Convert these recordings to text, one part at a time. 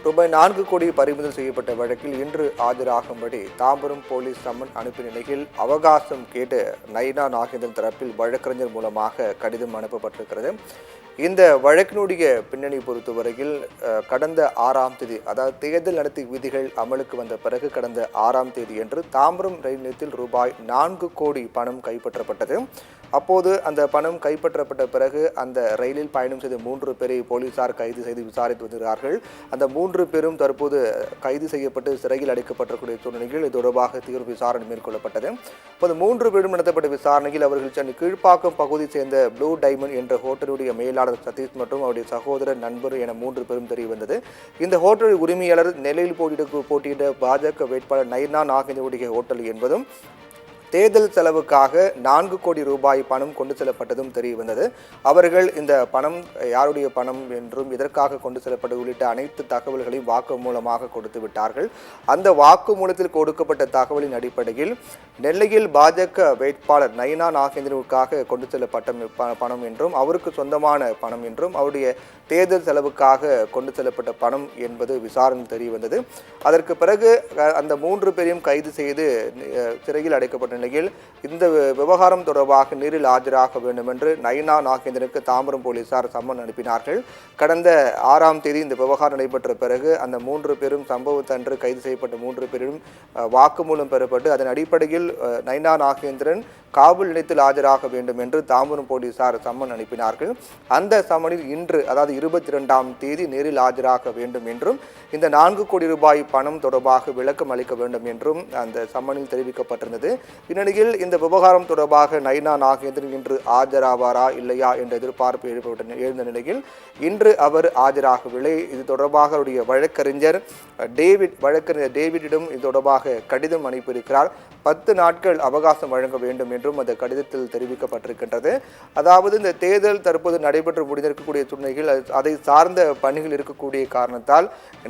ரூபாய் 4 கோடி பறிமுதல் செய்யப்பட்ட வழக்கில் இன்று ஆஜராகும்படி தாம்பரம் போலீஸ் சம்மன் அனுப்பிய நிலையில் அவகாசம் கேட்டு நயினா நாகேந்திரன் தரப்பில் வழக்கறிஞர் மூலமாக கடிதம் அனுப்பப்பட்டிருக்கிறது. இந்த வழக்கினுடைய பின்னணி பொறுத்தவரையில் கடந்த 6ஆம் தேதி, அதாவது தேர்தல் நடத்தை விதிகள் அமலுக்கு வந்த பிறகு கடந்த 6ஆம் தேதி என்று தாம்பரம் ரயில் நிலையத்தில் ரூபாய் 4 கோடி பணம் கைப்பற்றப்பட்டது. அப்போது அந்த பணம் கைப்பற்றப்பட்ட பிறகு அந்த ரயிலில் பயணம் செய்த 3 பேரை போலீசார் கைது செய்து விசாரித்து வருகிறார்கள். அந்த 3 பேரும் தற்போது கைது செய்யப்பட்டு சிறையில் அடைக்கப்பட்டிருக்கூடிய சூழ்நிலையில் இது தொடர்பாக தீவிர விசாரணை மேற்கொள்ளப்பட்டது. அப்போது 3 பேரும் நடத்தப்பட்ட விசாரணையில் அவர்கள் சென்னை கீழ்ப்பாக்கம் பகுதியை சேர்ந்த ப்ளூ டைமண்ட் என்ற ஹோட்டலுடைய மேலாளர் சதீஷ் மற்றும் அவருடைய சகோதரர் நண்பர் என 3 பேரும் தெரிய வந்தது. இந்த ஹோட்டல் உரிமையாளர் நெல்லையில் போட்டியிட்ட பாஜக வேட்பாளர் நயினா நாகேந்திரனுடைய ஹோட்டல் என்பதும் தேர்தல் செலவுக்காக 4 கோடி ரூபாய் பணம் கொண்டு செல்லப்பட்டதும் தெரிய வந்தது. அவர்கள் இந்த பணம் யாருடைய பணம் என்றும் இதற்காக கொண்டு செல்லப்பட்டது உள்ளிட்ட அனைத்து தகவல்களையும் வாக்குமூலமாக கொடுத்து விட்டார்கள். அந்த வாக்குமூலத்தில் கொடுக்கப்பட்ட தகவலின் அடிப்படையில் நெல்லையில் பாஜக வேட்பாளர் நயினா நாகேந்திரனுக்காக கொண்டு செல்லப்பட்ட பணம் என்றும் அவருக்கு சொந்தமான பணம் என்றும் அவருடைய தேர்தல் செலவுக்காக கொண்டு செல்லப்பட்ட பணம் என்பது விசாரணை தெரிய வந்தது. அதற்கு பிறகு அந்த 3 பேரையும் கைது செய்து சிறையில் அடைக்கப்பட்ட நிலையில் இந்த விவகாரம் தொடர்பாக நேரில் ஆஜராக வேண்டும் என்று நயினா நாகேந்திரனுக்கு தாம்பரம் போலீசார் சம்மன் அனுப்பினார்கள். கடந்த 6ஆம் தேதி இந்த விவகாரம் நடைபெற்ற பிறகு அந்த 3 பேரும் சம்பவத்தன்று கைது செய்யப்பட்ட 3 பேரும் வாக்குமூலம் பெறப்பட்டு அதன் அடிப்படையில் நயினா நாகேந்திரன் காவல் நிலையத்தில் ஆஜராக வேண்டும் என்று தாம்பரம் போலீசார் சம்மன் அனுப்பினார்கள். அந்த சம்மனில் இன்று, அதாவது 22ஆம் தேதி நேரில் ஆஜராக வேண்டும் என்றும் இந்த 4 கோடி ரூபாய் பணம் தொடர்பாக விளக்கம் அளிக்க வேண்டும் என்றும் அந்த சம்மனில் தெரிவிக்கப்பட்டிருந்தது. இந்நிலையில் இந்த விவகாரம் தொடர்பாக நயினா நாகேந்திரன் இன்று ஆஜராவாரா இல்லையா என்ற எதிர்பார்ப்பு எழுந்த நிலையில் இன்று அவர் ஆஜராகவில்லை. இது தொடர்பாக அவருடைய வழக்கறிஞர் டேவிடிடம் இது தொடர்பாக கடிதம் அனுப்பியிருக்கிறார். 10 நாட்கள் அவகாசம் வழங்க வேண்டும் என்றும் அந்த கடிதத்தில் தெரிவிக்கப்பட்டிருக்கின்றது. அதாவது இந்த தேர்தல் தற்போது நடைபெற்று முடிந்திருக்கக்கூடிய சூழ்நிலைகள் அதை சார்ந்த பணிகள் இருக்கக்கூடிய காரணத்தால்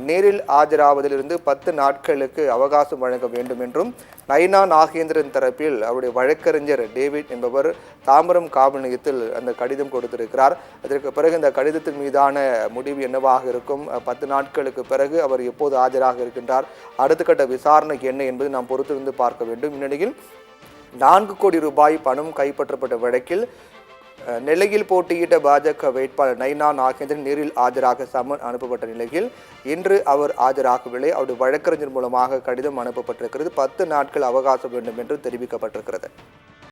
நேரில் ஆஜராவதிலிருந்து 10 நாட்களுக்கு அவகாசம் வழங்க வேண்டும் என்றும் நயினா நாகேந்திரன் தரப்பில் அவருடைய வழக்கறிஞர் டேவிட் என்பவர் தாம்பரம் காவல் நிலையத்தில் அந்த கடிதம் கொடுத்திருக்கிறார். அதற்கு பிறகு இந்த கடிதத்தின் மீதான முடிவு என்னவாக இருக்கும், 10 நாட்களுக்கு பிறகு அவர் எப்போது ஆஜராக இருக்கின்றார், அடுத்த கட்ட விசாரணை என்ன என்பது நாம் பொறுத்திருந்து பார்க்க வேண்டும். இந்நிலையில் 4 கோடி ரூபாய் பணம் கைப்பற்றப்பட்ட வழக்கில் நெல்லையில் போட்டியிட்ட பாஜக வேட்பாளர் நயினா நாகேந்திரன் நேரில் ஆஜராக சம்மன் அனுப்பப்பட்ட நிலையில் இன்று அவர் ஆஜராகவில்லை. அவருடைய வழக்கறிஞர் மூலமாக கடிதம் அனுப்பப்பட்டிருக்கிறது. 10 நாட்கள் அவகாசம் வேண்டும் என்று தெரிவிக்கப்பட்டிருக்கிறது.